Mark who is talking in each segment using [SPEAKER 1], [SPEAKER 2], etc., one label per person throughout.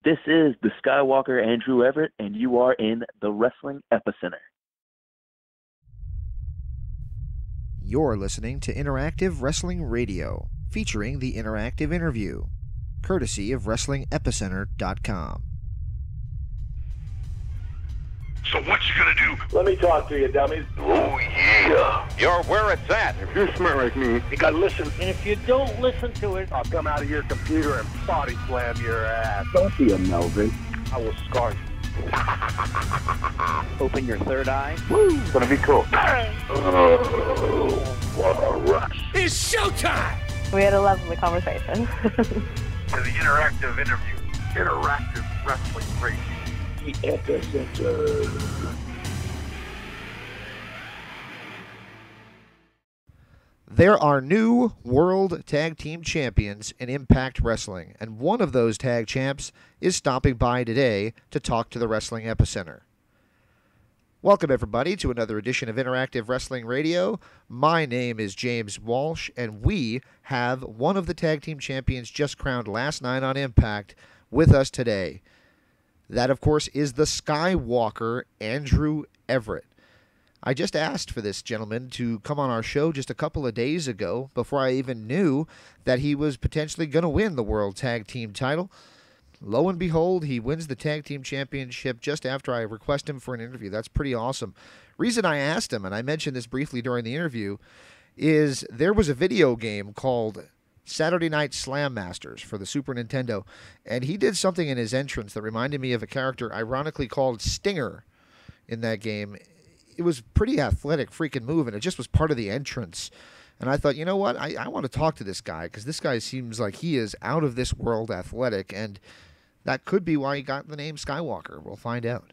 [SPEAKER 1] This is the Skywalker Andrew Everett, and you are in the Wrestling Epicenter.
[SPEAKER 2] You're listening to Interactive Wrestling Radio, featuring the interactive interview, courtesy of WrestlingEpicenter.com.
[SPEAKER 3] So what you gonna do?
[SPEAKER 4] Let me talk to you, dummies.
[SPEAKER 3] Oh, yeah.
[SPEAKER 5] You're where it's at.
[SPEAKER 4] If you're smart like me, you gotta listen.
[SPEAKER 6] And if you don't listen to it,
[SPEAKER 4] I'll come out of your computer and body slam your ass.
[SPEAKER 1] Don't be a Melvin.
[SPEAKER 4] I will scar you.
[SPEAKER 6] open your third eye.
[SPEAKER 4] Woo! It's gonna be cool.
[SPEAKER 3] Oh, what a rush.
[SPEAKER 5] It's showtime!
[SPEAKER 7] We had a lovely conversation.
[SPEAKER 3] To the interactive interview. Interactive Wrestling Radio.
[SPEAKER 4] The Epicenter.
[SPEAKER 2] There are new World Tag Team Champions in Impact Wrestling, and one of those tag champs is stopping by today to talk to the Wrestling Epicenter. Welcome, everybody, to another edition of Interactive Wrestling Radio. My name is James Walsh, and we have one of the tag team champions just crowned last night on Impact with us today. That, of course, is the Skywalker, Andrew Everett. I just asked for this gentleman to come on our show just a couple of days ago before I even knew that he was potentially going to win the World Tag Team title. Lo and behold, he wins the Tag Team Championship just after I request him for an interview. That's pretty awesome. Reason I asked him, and I mentioned this briefly during the interview, is there was a video game called Saturday Night Slam Masters for the Super Nintendo, and he did something in his entrance that reminded me of a character ironically called Stinger in that game. It was pretty athletic freaking move, and it just was part of the entrance. And I thought, you know what, I want to talk to this guy, because this guy seems like he is out of this world athletic, and that could be why he got the name Skywalker. We'll find out.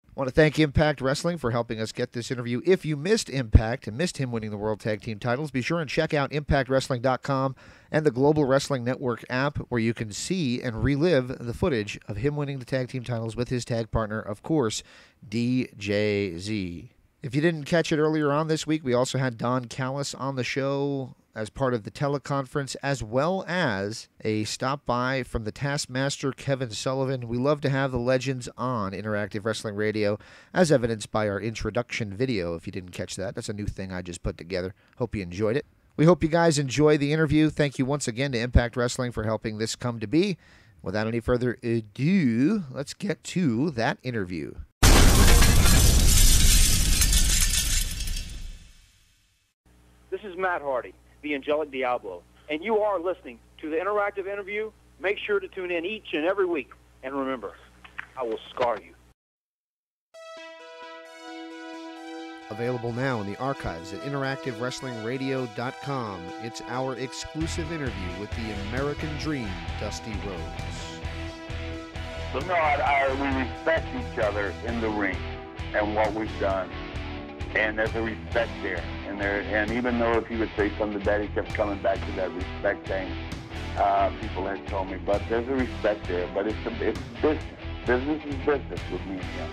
[SPEAKER 2] I want to thank Impact Wrestling for helping us get this interview. If you missed Impact and missed him winning the World Tag Team titles, be sure and check out ImpactWrestling.com and the Global Wrestling Network app, where you can see and relive the footage of him winning the tag team titles with his tag partner, of course, DJZ. If you didn't catch it earlier on this week, we also had Don Callis on the show as part of the teleconference, as well as a stop by from the Taskmaster, Kevin Sullivan. We love to have the legends on Interactive Wrestling Radio, as evidenced by our introduction video. If you didn't catch that, that's a new thing I just put together. Hope you enjoyed it. We hope you guys enjoy the interview. Thank you once again to Impact Wrestling for helping this come to be. Without any further ado, let's get to that interview.
[SPEAKER 8] This is Matt Hardy, the Angelic Diablo, and you are listening to the interactive interview. Make sure to tune in each and every week. And remember, I will scar you.
[SPEAKER 2] Available now in the archives at interactivewrestlingradio.com. It's our exclusive interview with the American Dream, Dusty Rhodes.
[SPEAKER 4] So no, we respect each other in the ring and what we've done. And there's a respect there. And even though if he would say something bad, he kept coming back to that respect thing. People had told me, but there's a respect there. But it's business. Business is business with me and him.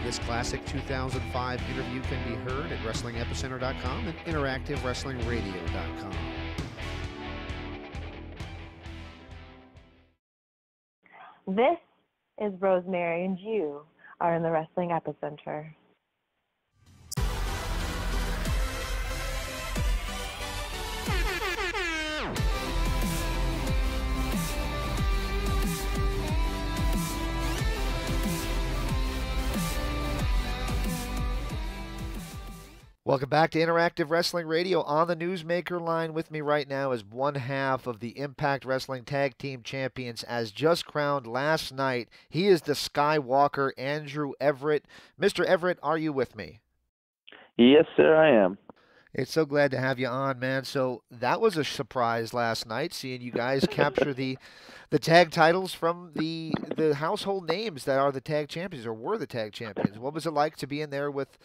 [SPEAKER 2] This classic 2005 interview can be heard at WrestlingEpicenter.com and InteractiveWrestlingRadio.com.
[SPEAKER 7] This is Rosemary, and you are in the Wrestling Epicenter.
[SPEAKER 2] Welcome back to Interactive Wrestling Radio. On the Newsmaker line with me right now is one half of the Impact Wrestling Tag Team Champions, as just crowned last night. He is the Skywalker, Andrew Everett. Mr. Everett, are you with me?
[SPEAKER 1] Yes, sir, I am.
[SPEAKER 2] It's so glad to have you on, man. So that was a surprise last night, seeing you guys capture the tag titles from the household names that are the tag champions, or were the tag champions. What was it like to be in there with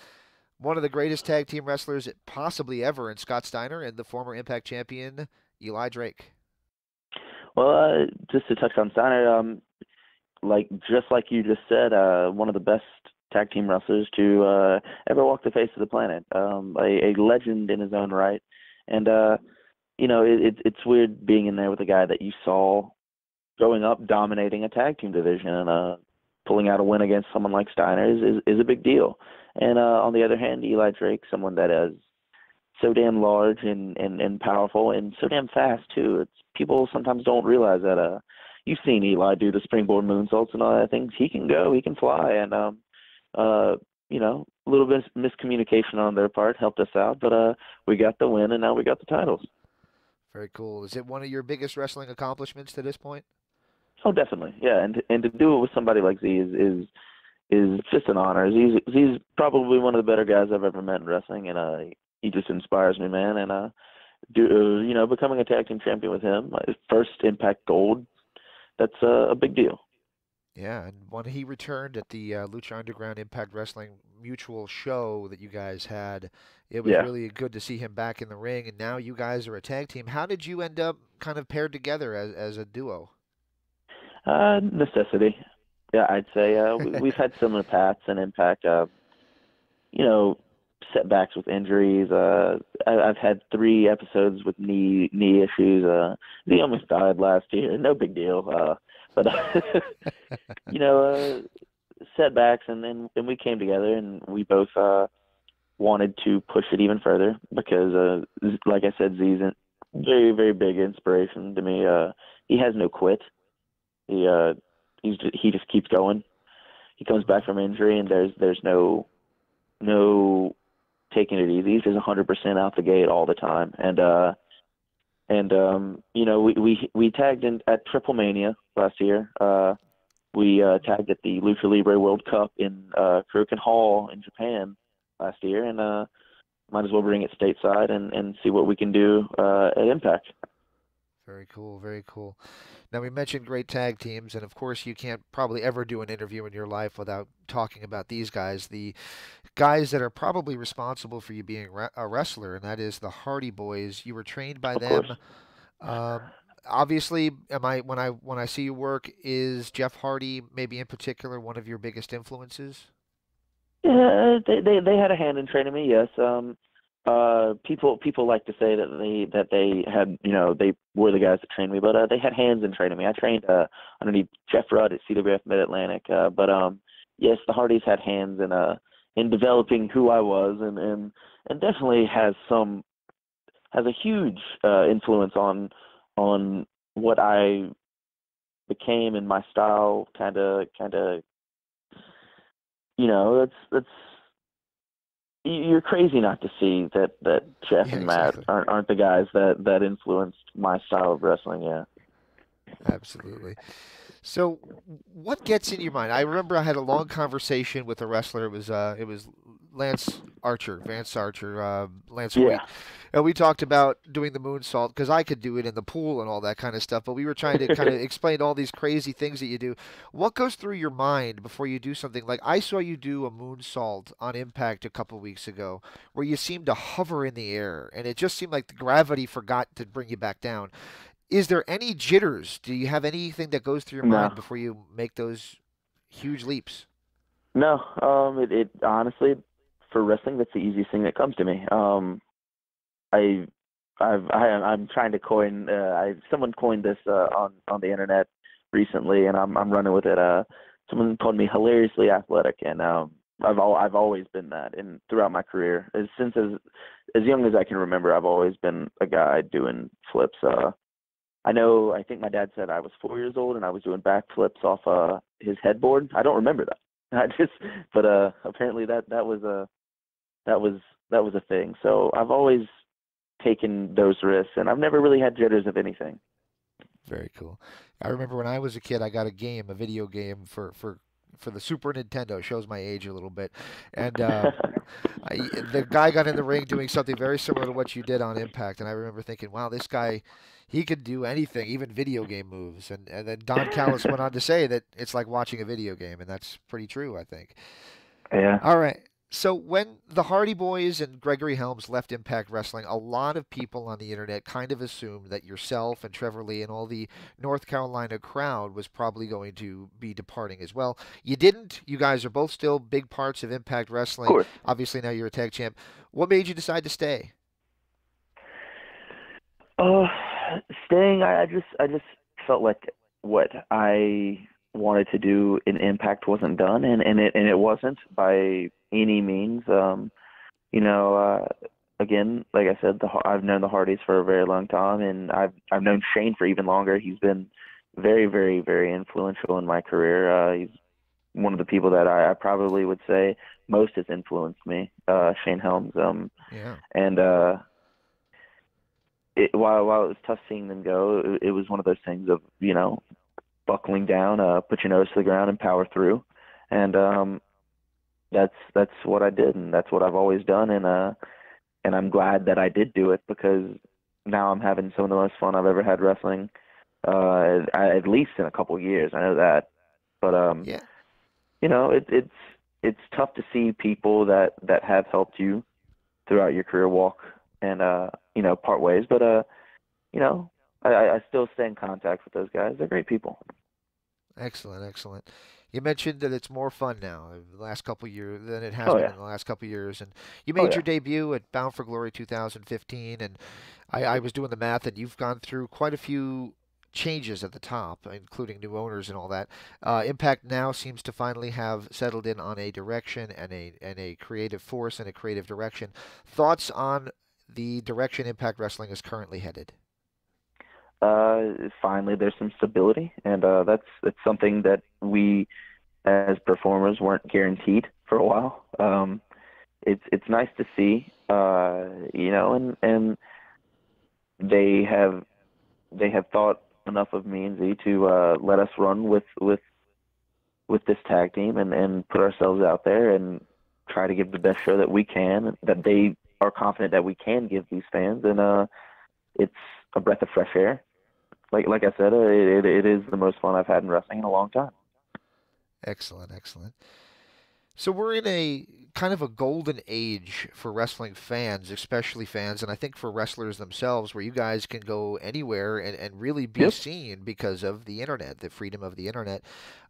[SPEAKER 2] one of the greatest tag team wrestlers possibly ever in Scott Steiner and the former Impact champion, Eli Drake?
[SPEAKER 1] Well, just to touch on Steiner, just like you just said, one of the best tag team wrestlers to ever walk the face of the planet, a legend in his own right. And, it's weird being in there with a guy that you saw going up, dominating a tag team division, and pulling out a win against someone like Steiner is a big deal. And on the other hand, Eli Drake, someone that is so damn large and powerful and so damn fast too. It's people sometimes don't realize that. You've seen Eli do the springboard moonsaults and all that things. He can go, he can fly, and a little bit of miscommunication on their part helped us out, but we got the win, and now we got the titles.
[SPEAKER 2] Very cool. Is it one of your biggest wrestling accomplishments to this point?
[SPEAKER 1] Oh, definitely, yeah. And to do it with somebody like Z is just an honor. Z's probably one of the better guys I've ever met in wrestling, and he just inspires me, man. And becoming a tag team champion with him, my first Impact Gold, that's a big deal.
[SPEAKER 2] Yeah, and when he returned at the Lucha Underground Impact Wrestling mutual show that you guys had, it was really good to see him back in the ring, and now you guys are a tag team. How did you end up kind of paired together as a duo?
[SPEAKER 1] Necessity. Yeah, I'd say we've had similar paths in Impact. Setbacks with injuries. I've had 3 episodes with knee issues. He almost died last year. No big deal. But setbacks, and we came together, and we both wanted to push it even further because, like I said, Z's a very, very big inspiration to me. He has no quit. He just keeps going. He comes back from injury, and there's no taking it easy. He's just 100% out the gate all the time, we tagged in at Triple Mania last year. We tagged at the Lucha Libre World Cup in Kurokan Hall in Japan last year, and might as well bring it stateside and see what we can do at Impact.
[SPEAKER 2] Very cool, very cool. Now, we mentioned great tag teams, and of course you can't probably ever do an interview in your life without talking about these guys, the guys that are probably responsible for you being a wrestler, and that is the Hardy Boys. You were trained by them. Obviously, when I see you work, is Jeff Hardy maybe in particular one of your biggest influences?
[SPEAKER 1] Yeah, they had a hand in training me. Yes. People like to say that they had, they were the guys that trained me, but they had hands in training me. I trained underneath Jeff Rudd at CWF Mid Atlantic, but yes, the Hardys had hands in developing who I was, and definitely has a huge influence on what I became and my style. Kind of, that's. You're crazy not to see that Jeff and Matt aren't the guys that influenced my style of wrestling. Yeah,
[SPEAKER 2] absolutely. So, what gets in your mind? I remember I had a long conversation with a wrestler. It was Vance Archer, Lance Hoyt. And we talked about doing the moonsault because I could do it in the pool and all that kind of stuff. But we were trying to kind of explain all these crazy things that you do. What goes through your mind before you do something? Like I saw you do a moonsault on Impact a couple weeks ago where you seemed to hover in the air. And it just seemed like the gravity forgot to bring you back down. Is there any jitters? Do you have anything that goes through your mind before you make those huge leaps?
[SPEAKER 1] No. It honestly, for wrestling, that's the easiest thing that comes to me. I'm trying to coin. Someone coined this on the internet recently, and I'm running with it. Someone called me hilariously athletic, and I've always been that, and throughout my career, since as young as I can remember, I've always been a guy doing flips. I think my dad said I was 4 years old and I was doing backflips off his headboard. I don't remember that. But apparently that was a thing. So I've always taken those risks, and I've never really had jitters of anything.
[SPEAKER 2] Very cool. I remember when I was a kid, I got a video game for the Super Nintendo. Shows my age a little bit. And the guy got in the ring doing something very similar to what you did on Impact, and I remember thinking, wow, this guy, he could do anything, even video game moves. And then Don Callis went on to say that it's like watching a video game, and that's pretty true, I think.
[SPEAKER 1] Yeah.
[SPEAKER 2] All right. So when the Hardy Boys and Gregory Helms left Impact Wrestling, a lot of people on the internet kind of assumed that yourself and Trevor Lee and all the North Carolina crowd was probably going to be departing as well. You didn't. You guys are both still big parts of Impact Wrestling.
[SPEAKER 1] Of course.
[SPEAKER 2] Obviously now you're a tag champ. What made you decide to stay?
[SPEAKER 1] Staying, I just felt like what I wanted to do in Impact wasn't done, and it wasn't by any means. You know, again, like I said, I've known the Hardys for a very long time, and I've known Shane for even longer. He's been very, very, very influential in my career. He's one of the people that I probably would say most has influenced me, Shane Helms.
[SPEAKER 2] Yeah.
[SPEAKER 1] And while it was tough seeing them go, it was one of those things of, buckling down, put your nose to the ground and power through. And that's what I did, and that's what I've always done. And I'm glad that I did do it, because now I'm having some of the most fun I've ever had wrestling, at least in a couple of years. I know that. But
[SPEAKER 2] Yeah.
[SPEAKER 1] it's tough to see people that have helped you throughout your career walk and part ways. But I still stay in contact with those guys. They're great people.
[SPEAKER 2] Excellent, excellent. You mentioned that it's more fun now the last couple of years than it has
[SPEAKER 1] Oh
[SPEAKER 2] been
[SPEAKER 1] yeah.
[SPEAKER 2] in the last couple of years. And you
[SPEAKER 1] Oh
[SPEAKER 2] made
[SPEAKER 1] yeah.
[SPEAKER 2] your debut at Bound for Glory 2015, and I was doing the math, and you've gone through quite a few changes at the top, including new owners and all that. Impact now seems to finally have settled in on a direction and a creative force and a creative direction. Thoughts on the direction Impact Wrestling is currently headed?
[SPEAKER 1] Finally, there's some stability, and that's something that we as performers weren't guaranteed for a while. It's nice to see, and they have thought enough of me and Z to let us run with this tag team and put ourselves out there and try to give the best show that we can, that they are confident that we can give these fans, and it's a breath of fresh air. Like I said, it is the most fun I've had in wrestling in a long time.
[SPEAKER 2] Excellent, excellent. So we're in a kind of a golden age for wrestling fans, especially fans, and I think for wrestlers themselves, where you guys can go anywhere and really be
[SPEAKER 1] Yep.
[SPEAKER 2] seen because of the internet, the freedom of the internet.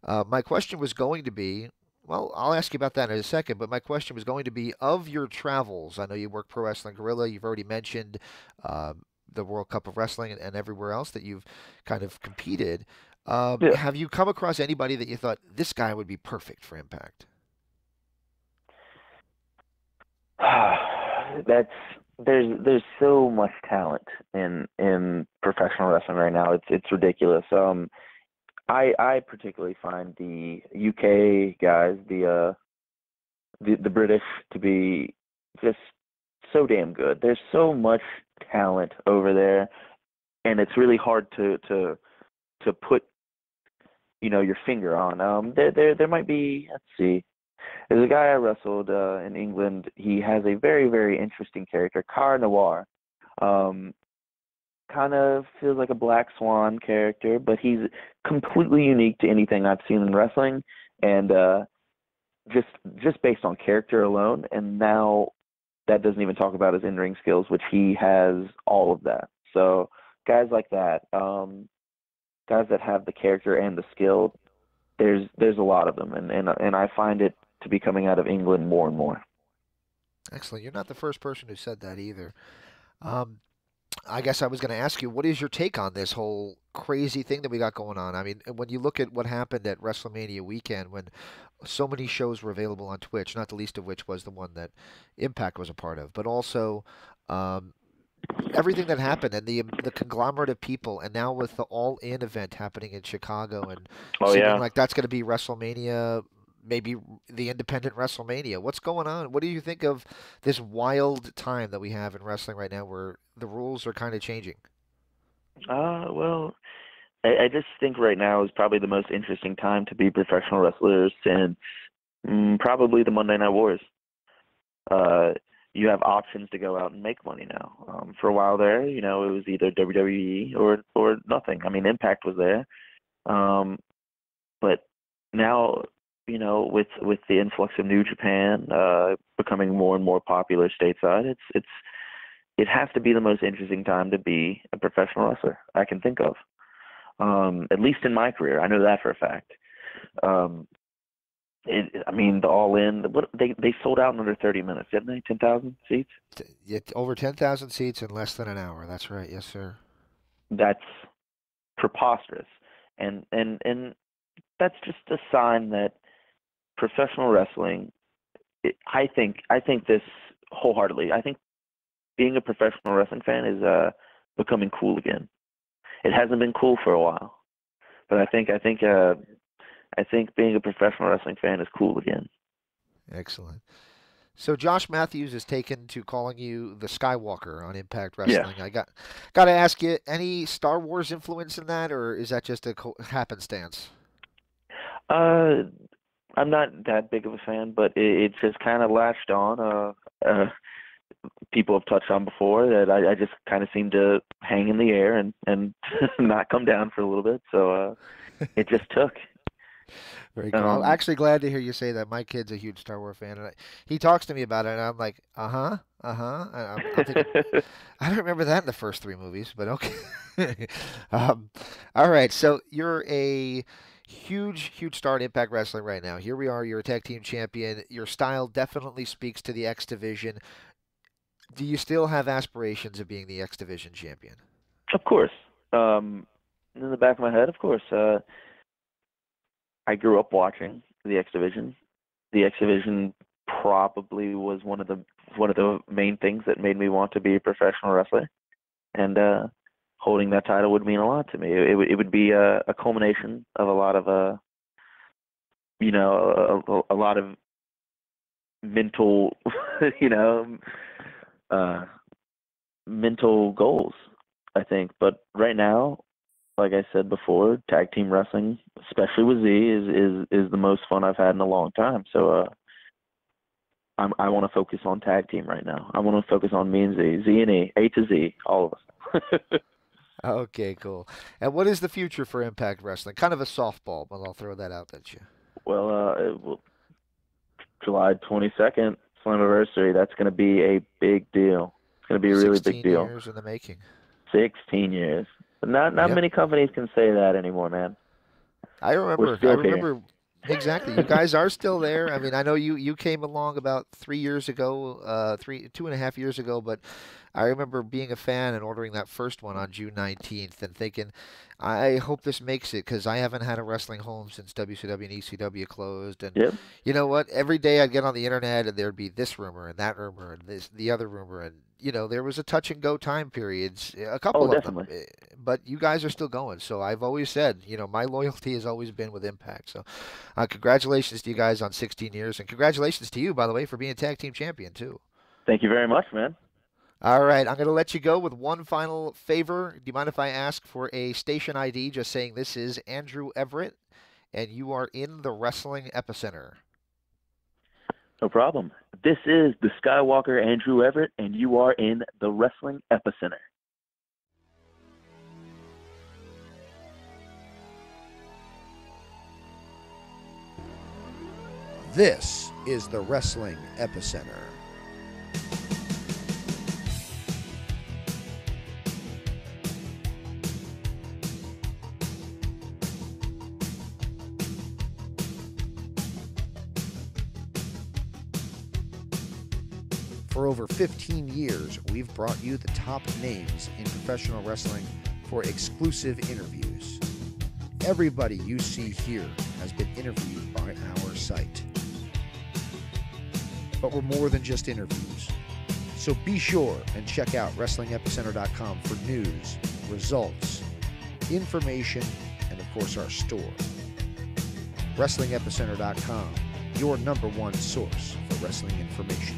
[SPEAKER 2] My question was going to be, well, I'll ask you about that in a second, but my question was going to be, of your travels, I know you work Pro Wrestling Guerrilla, you've already mentioned uh, the World Cup of Wrestling and everywhere else that you've kind of competed.
[SPEAKER 1] Yeah.
[SPEAKER 2] Have you come across anybody that you thought, this guy would be perfect for Impact?
[SPEAKER 1] That's there's so much talent in professional wrestling right now. It's ridiculous. I particularly find the UK guys, the British, to be just so damn good. There's so much talent over there, and it's really hard to put your finger on. There might be, let's see. There's a guy I wrestled in England. He has a very, very interesting character, Car Noir. Um, kind of feels like a Black Swan character, but he's completely unique to anything I've seen in wrestling, and just based on character alone. And now that doesn't even talk about his in-ring skills, which he has all of that. So guys like that, guys that have the character and the skill, there's a lot of them, and I find it to be coming out of England more and more.
[SPEAKER 2] Excellent. You're not the first person who said that either. Um, I guess I was going to ask you, what is your take on this whole crazy thing that we got going on? I mean, when you look at what happened at WrestleMania weekend, when so many shows were available on Twitch, not the least of which was the one that Impact was a part of, but also um, everything that happened and the conglomerate of people, and now with the All In event happening in Chicago, and
[SPEAKER 1] Oh
[SPEAKER 2] seeming
[SPEAKER 1] yeah.
[SPEAKER 2] like that's going to be WrestleMania, maybe the independent WrestleMania. What's going on? What do you think of this wild time that we have in wrestling right now, where the rules are kind of changing?
[SPEAKER 1] Well, I just think right now is probably the most interesting time to be professional wrestlers since probably the Monday Night Wars. Uh, you have options to go out and make money now. For a while there, it was either WWE or nothing. I mean, Impact was there, but now, with the influx of New Japan becoming more and more popular stateside, it has to be the most interesting time to be a professional wrestler I can think of. At least in my career, I know that for a fact. Um, I mean, the All In, they sold out in under 30 minutes, didn't they? 10,000 seats.
[SPEAKER 2] Over 10,000 seats in less than an hour. That's right. Yes, sir.
[SPEAKER 1] That's preposterous. and that's just a sign that professional wrestling. I think this wholeheartedly. I think being a professional wrestling fan is becoming cool again. It hasn't been cool for a while, but I think being a professional wrestling fan is cool again.
[SPEAKER 2] Excellent. So Josh Matthews has taken to calling you the Skywalker on Impact Wrestling.
[SPEAKER 1] Yeah.
[SPEAKER 2] I got to ask you, any Star Wars influence in that, or is that just a happenstance?
[SPEAKER 1] I'm not that big of a fan, but it's just kind of latched on. People have touched on before that I just kind of seem to hang in the air and not come down for a little bit. So it just took.
[SPEAKER 2] Very cool. I'm actually glad to hear you say that. My kid's a huge Star Wars fan, and he talks to me about it, and I'm like, I'm thinking, I don't remember that in the first 3 movies, but okay. All right, so you're a huge star in Impact Wrestling right now. Here we are. You're a tag team champion. Your style definitely speaks to the X Division. Do you still have aspirations of being the X Division champion?
[SPEAKER 1] Of course. In the back of my head, of course. I grew up watching the X Division. The X Division probably was one of the main things that made me want to be a professional wrestler, and holding that title would mean a lot to me. It would be a culmination of a lot of a lot of mental mental goals, I think. But right now, like I said before, tag team wrestling, especially with Z, is the most fun I've had in a long time. So I want to focus on tag team right now. I want to focus on me and Z, Z and E, A to Z, all of us.
[SPEAKER 2] Okay, cool. And what is the future for Impact Wrestling? Kind of a softball, but I'll throw that out at you.
[SPEAKER 1] Well, July 22nd, Slammiversary. That's going to be a big deal. It's going to be a really big deal.
[SPEAKER 2] 16 years in the making.
[SPEAKER 1] 16 years. Not many companies can say that anymore, man.
[SPEAKER 2] I remember exactly. You guys are still there. I mean, I know you came along about 3 years ago, 2.5 years ago, but I remember being a fan and ordering that first one on June 19th and thinking, I hope this makes it, because I haven't had a wrestling home since WCW and ECW closed. And
[SPEAKER 1] yep.
[SPEAKER 2] You know what? Every day I'd get on the internet and there'd be this rumor and that rumor and the other rumor, and there was a touch and go time periods, a couple of them. But you guys are still going. So I've always said, my loyalty has always been with Impact. So congratulations to you guys on 16 years, and congratulations to you, by the way, for being tag team champion too.
[SPEAKER 1] Thank you very much, man.
[SPEAKER 2] All right, I'm going to let you go with one final favor. Do you mind if I ask for a station ID, just saying this is Andrew Everett, and you are in the Wrestling Epicenter?
[SPEAKER 1] No problem. This is the Skywalker Andrew Everett, and you are in the Wrestling Epicenter.
[SPEAKER 2] This is the Wrestling Epicenter. For over 15 years, we've brought you the top names in professional wrestling for exclusive interviews. Everybody you see here has been interviewed by our site. But we're more than just interviews. So be sure and check out WrestlingEpicenter.com for news, results, information, and of course our store. WrestlingEpicenter.com, your #1 source for wrestling information.